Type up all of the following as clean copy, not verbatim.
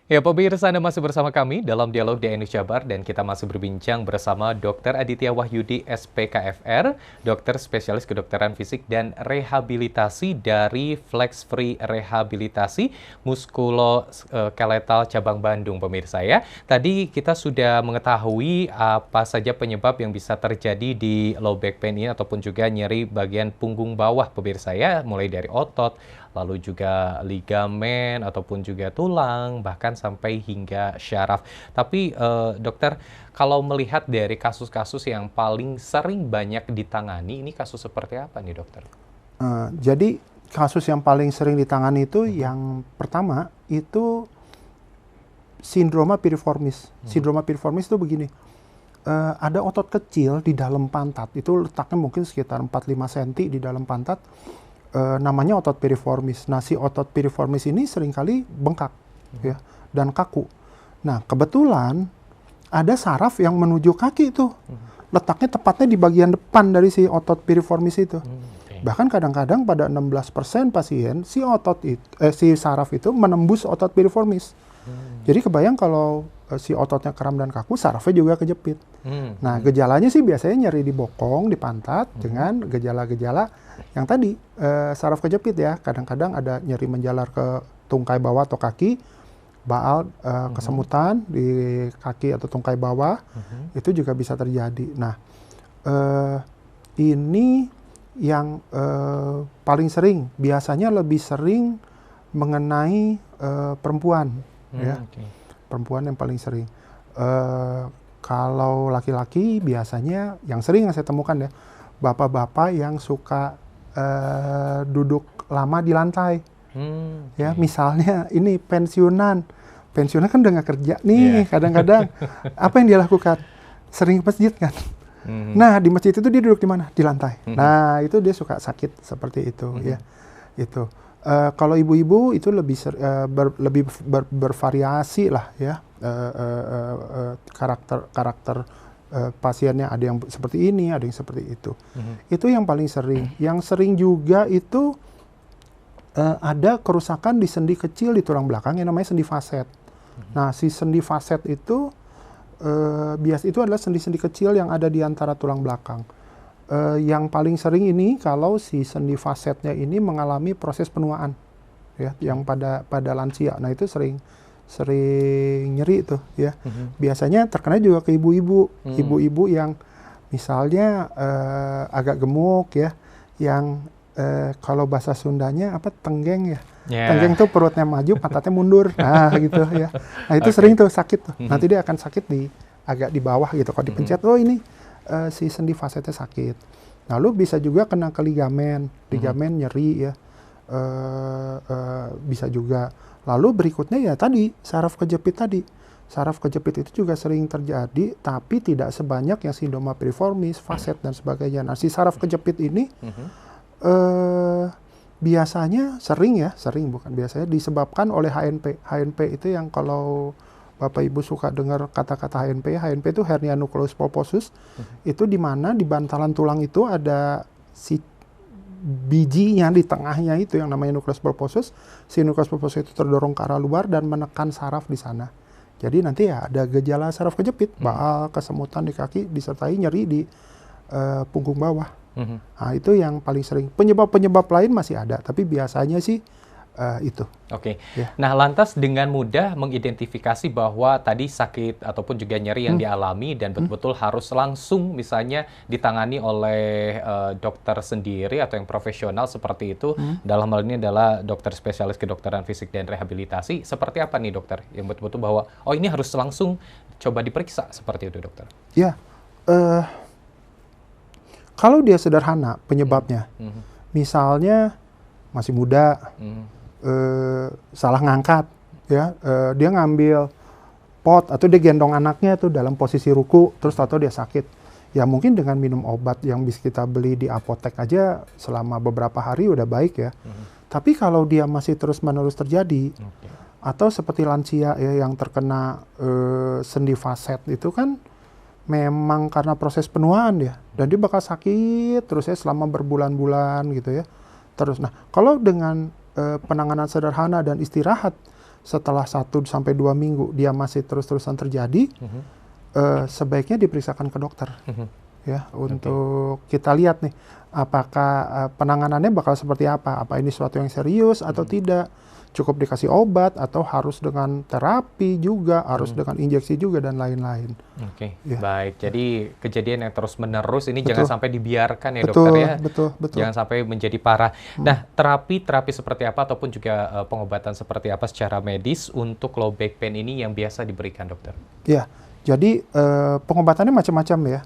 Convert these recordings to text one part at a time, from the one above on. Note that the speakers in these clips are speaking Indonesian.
Ya, pemirsa Anda masih bersama kami dalam Dialog DNI Jabar dan kita masih berbincang bersama Dr. Aditya Wahyudi, SPKFR, dokter spesialis kedokteran fisik dan rehabilitasi dari Flex Free Rehabilitasi Muskuloskeletal Cabang Bandung, pemirsa ya. Tadi kita sudah mengetahui apa saja penyebab yang bisa terjadi di low back pain ini ataupun juga nyeri bagian punggung bawah, pemirsa ya, mulai dari otot, lalu juga ligamen ataupun juga tulang, bahkan sampai hingga syaraf. Tapi dokter, kalau melihat dari kasus-kasus yang paling sering banyak ditangani, ini kasus seperti apa nih dokter? Jadi kasus yang paling sering ditangani itu yang pertama itu sindroma piriformis. Sindroma piriformis itu begini, ada otot kecil di dalam pantat, itu letaknya mungkin sekitar 4-5 cm di dalam pantat, namanya otot piriformis. Nah, si otot piriformis ini seringkali bengkak ya, dan kaku. Nah, kebetulan ada saraf yang menuju kaki itu. Letaknya tepatnya di bagian depan dari si otot piriformis itu. Bahkan kadang-kadang pada 16% pasien si saraf itu menembus otot piriformis. Jadi kebayang kalau si ototnya kram dan kaku, sarafnya juga kejepit. Nah, gejalanya sih biasanya nyeri di bokong, di pantat, dengan gejala-gejala yang tadi, saraf kejepit ya. Kadang-kadang ada nyeri menjalar ke tungkai bawah atau kaki, baal, kesemutan di kaki atau tungkai bawah, itu juga bisa terjadi. Nah, ini yang paling sering, biasanya lebih sering mengenai perempuan, ya. Perempuan yang paling sering. Kalau laki-laki biasanya yang sering yang saya temukan ya, bapak-bapak yang suka duduk lama di lantai. Ya, misalnya ini pensiunan kan udah nggak kerja nih, kadang-kadang apa yang dia lakukan? Sering ke masjid kan. Nah, di masjid itu dia duduk di mana? Di lantai. Nah, itu dia suka sakit seperti itu ya. Itu. Kalau ibu-ibu itu lebih bervariasi lah ya, karakter pasiennya, ada yang seperti ini, ada yang seperti itu. Itu yang paling sering. Yang sering juga itu ada kerusakan di sendi kecil di tulang belakang yang namanya sendi faset. Nah, si sendi faset itu bias itu adalah sendi-sendi kecil yang ada di antara tulang belakang. Yang paling sering ini kalau si sendi fasetnya ini mengalami proses penuaan, ya, yang pada lansia. Nah, itu sering nyeri itu, ya. Biasanya terkena juga ke ibu-ibu yang misalnya agak gemuk, ya, yang kalau bahasa Sundanya apa, tenggeng ya. Tenggeng tuh perutnya maju, pantatnya mundur. Nah, gitu ya. Nah, itu sering tuh sakit tuh. Nanti dia akan sakit agak di bawah gitu. Kalau dipencet, oh ini si sendi fasetnya sakit. Lalu bisa juga kena ke ligamen nyeri ya. Bisa juga. Lalu berikutnya ya tadi, saraf kejepit tadi. Saraf kejepit itu juga sering terjadi, tapi tidak sebanyak yang sindroma piriformis, faset dan sebagainya. Nah, si saraf kejepit ini biasanya biasanya disebabkan oleh HNP. HNP itu yang kalau Bapak Ibu suka dengar kata-kata HNP itu hernia nucleus pulposus. Itu di mana di bantalan tulang itu ada si bijinya di tengahnya itu yang namanya nucleus pulposus. Si nucleus pulposus itu terdorong ke arah luar dan menekan saraf di sana. Jadi nanti ya ada gejala saraf kejepit, baal, kesemutan di kaki, disertai nyeri di punggung bawah. Nah, itu yang paling sering. Penyebab lain masih ada, tapi biasanya sih itu. Oke. Ya. Nah, lantas dengan mudah mengidentifikasi bahwa tadi sakit ataupun juga nyeri yang dialami dan betul-betul harus langsung misalnya ditangani oleh dokter sendiri atau yang profesional seperti itu. Dalam hal ini adalah dokter spesialis kedokteran fisik dan rehabilitasi. Seperti apa nih dokter? Yang betul-betul bahwa oh ini harus langsung coba diperiksa seperti itu dokter? Ya. Kalau dia sederhana penyebabnya, misalnya masih muda, salah ngangkat, ya, dia ngambil pot atau dia gendong anaknya tuh dalam posisi ruku, terus atau dia sakit, ya mungkin dengan minum obat yang bisa kita beli di apotek aja selama beberapa hari udah baik ya. Tapi kalau dia masih terus-menerus terjadi, atau seperti lansia ya yang terkena sendi faset itu kan memang karena proses penuaan ya, dan dia bakal sakit terus ya selama berbulan-bulan gitu ya. Terus, nah kalau dengan penanganan sederhana dan istirahat setelah 1 sampai 2 minggu dia masih terus-terusan terjadi, sebaiknya diperiksakan ke dokter. Ya, untuk kita lihat nih, apakah penanganannya bakal seperti apa? Apa ini suatu yang serius atau tidak? Cukup dikasih obat atau harus dengan terapi juga, harus dengan injeksi juga dan lain-lain. Oke, Ya. baik. Jadi kejadian yang terus-menerus ini Betul. jangan sampai dibiarkan ya Betul, dokter ya. betul, betul. Jangan sampai menjadi parah. Nah, terapi seperti apa ataupun juga pengobatan seperti apa secara medis untuk low back pain ini yang biasa diberikan dokter? Ya, jadi pengobatannya macam-macam ya.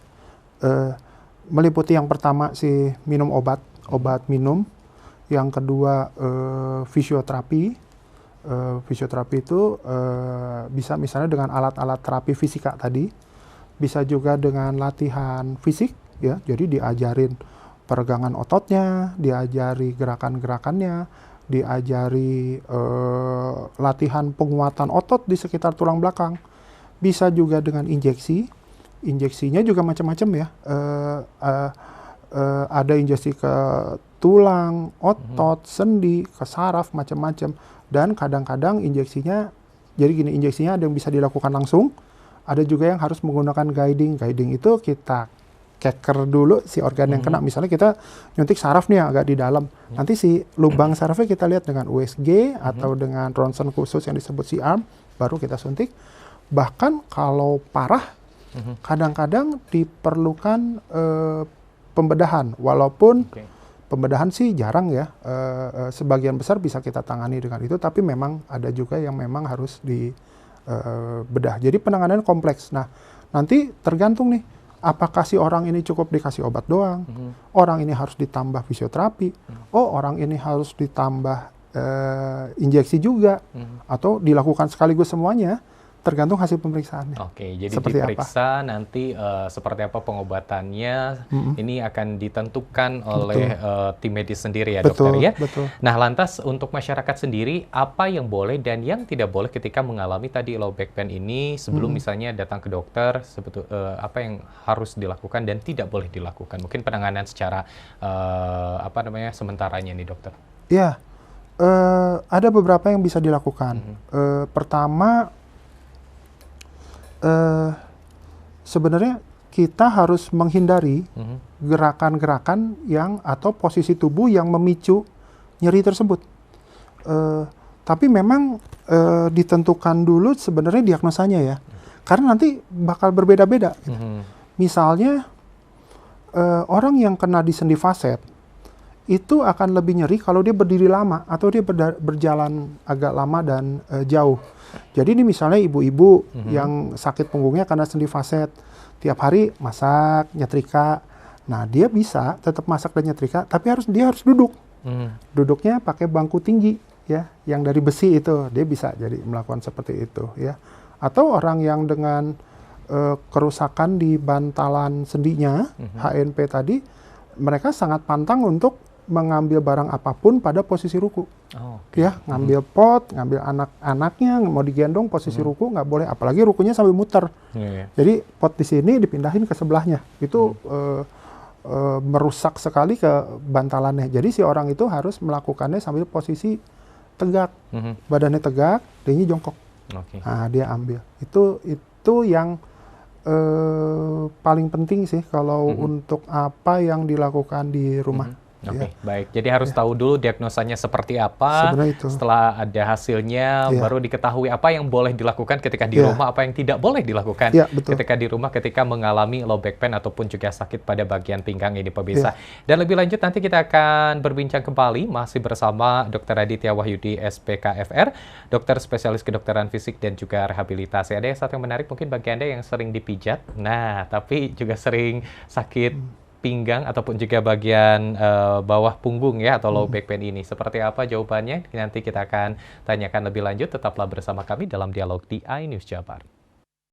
Meliputi yang pertama sih minum obat minum. Yang kedua fisioterapi. Fisioterapi itu bisa misalnya dengan alat-alat terapi fisika tadi, bisa juga dengan latihan fisik ya. Jadi diajarin peregangan ototnya, diajari gerakan-gerakannya, diajari latihan penguatan otot di sekitar tulang belakang. Bisa juga dengan injeksi. Injeksinya juga macam-macam ya. Ada injeksi ke tulang, otot, sendi, ke saraf, macam-macam. Dan kadang-kadang injeksinya, jadi gini, injeksinya ada yang bisa dilakukan langsung, ada juga yang harus menggunakan guiding. Guiding itu kita keker dulu si organ yang kena. Misalnya kita nyuntik saraf nih agak di dalam. Nanti si lubang sarafnya kita lihat dengan USG atau dengan ronsen khusus yang disebut C-arm, baru kita suntik. Bahkan kalau parah, kadang-kadang diperlukan pembedahan, walaupun pembedahan sih jarang ya, sebagian besar bisa kita tangani dengan itu, tapi memang ada juga yang memang harus dibedah. Jadi penanganan kompleks. Nah, nanti tergantung nih, apakah si orang ini cukup dikasih obat doang, orang ini harus ditambah fisioterapi, orang ini harus ditambah injeksi juga, atau dilakukan sekaligus semuanya. Tergantung hasil pemeriksaannya. Oke, jadi seperti diperiksa apa? Nanti seperti apa pengobatannya, ini akan ditentukan oleh tim medis sendiri ya Betul, dokter ya. betul. Nah, lantas untuk masyarakat sendiri, apa yang boleh dan yang tidak boleh ketika mengalami tadi low back pain ini sebelum misalnya datang ke dokter, apa yang harus dilakukan dan tidak boleh dilakukan? Mungkin penanganan secara sementaranya nih dokter. Ya, ada beberapa yang bisa dilakukan. Pertama, sebenarnya kita harus menghindari gerakan-gerakan yang atau posisi tubuh yang memicu nyeri tersebut. Tapi memang ditentukan dulu sebenarnya diagnosanya ya, karena nanti bakal berbeda-beda. Gitu. Misalnya orang yang kena di sendi faset itu akan lebih nyeri kalau dia berdiri lama atau dia berjalan agak lama dan jauh. Jadi ini misalnya ibu-ibu yang sakit punggungnya karena sendi faset, tiap hari masak, nyetrika. Nah, dia bisa tetap masak dan nyetrika, tapi dia harus duduk. Duduknya pakai bangku tinggi ya, yang dari besi itu, dia bisa jadi melakukan seperti itu ya. Atau orang yang dengan kerusakan di bantalan sendinya, HNP tadi, mereka sangat pantang untuk mengambil barang apapun pada posisi ruku. Ya, ngambil pot, ngambil anak-anaknya, mau digendong posisi ruku nggak boleh, apalagi rukunya sambil muter. Jadi pot di sini dipindahin ke sebelahnya, itu merusak sekali ke bantalannya. Jadi si orang itu harus melakukannya sambil posisi tegak, badannya tegak, dia jongkok. Nah, dia ambil. Itu yang paling penting sih kalau untuk apa yang dilakukan di rumah. Oke, baik. Jadi harus tahu dulu diagnosanya seperti apa. Setelah ada hasilnya, baru diketahui apa yang boleh dilakukan ketika di rumah, apa yang tidak boleh dilakukan ketika di rumah, ketika mengalami low back pain ataupun juga sakit pada bagian pinggang ini, pemirsa. Dan lebih lanjut nanti kita akan berbincang kembali masih bersama Dr. Aditya Wahyudi, SPKFR, dokter spesialis kedokteran fisik dan juga rehabilitasi. Ada yang satu yang menarik mungkin bagi Anda yang sering dipijat, tapi juga sering sakit pinggang ataupun juga bagian bawah punggung ya, atau low back pain ini. Seperti apa jawabannya? Nanti kita akan tanyakan lebih lanjut. Tetaplah bersama kami dalam dialog di iNews Jabar.